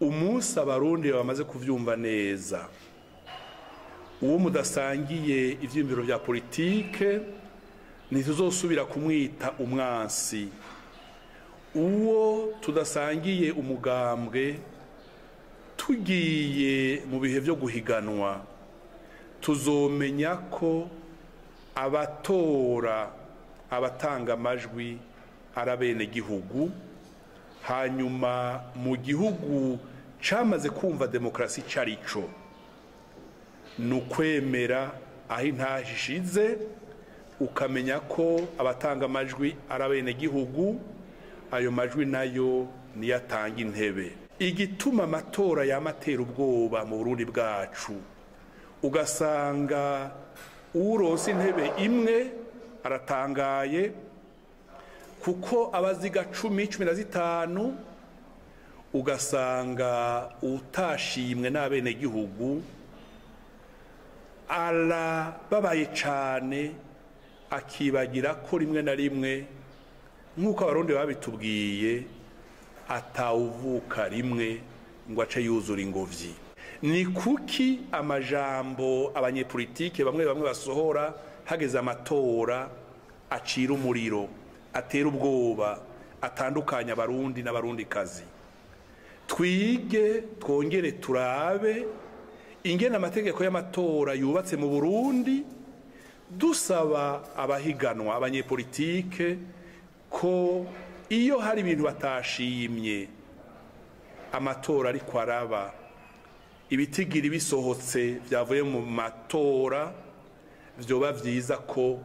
umunsi abarundi bamaze kuvyumva neza, uwo mudasangiye ivyiyumviro vya politike ntituzosubira kumwita umwansi, uwo tudasangiye umugambwe tugiye mu bihe vyo guhiganwa tuzomenya ko abatora abatanga amajwi arabene gihugu, hanyuma mu gihugu camaze kumva demokrasi carico nukwemera aho intashize ukamenya ko abatanga amajwi arabene gihugu, ayo majwi nayo niyatanga intebe. Igituma amatora yamatera ubwoba mu Burundi bwacu ugasanga uronse intebe imwe aratangaye kuko abaziga 10-15 ugasanga utashimwe n'abene gihugu babaye cane, akibagira ko rimwe na rimwe nk'uko abarundi babitubwiye atawuvuka rimwe ngo ace yuzura ingobyi. Ni kuki amajambo abanyepolitike bamwe basohora hageze amatora acira umuriro, atera ubwoba, atandukanya abarundi n'abarundikazi? Twige twongere turabe ingene amategeko y'amatora yubatse mu Burundi, dusaba abahiganwa abanyepolitike ko iyo hari ibintu batashimye amatora ariko araba, ibitigiri bisohotse vyavuye mu matora, vyoba vyiza ko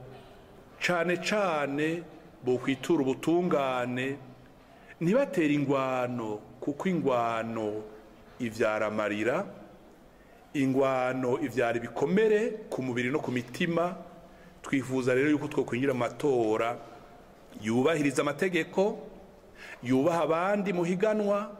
cane cane bokwitura ubutungane, ntibatera ingwano, kuko ingwano ivyara amarira, ingwano ivyara ibikomere ku mubiri no ku mitima. Twifuza rero yuko twokwinjira mu matora yubahiriza amategeko, yubaha abandi muhiganwa,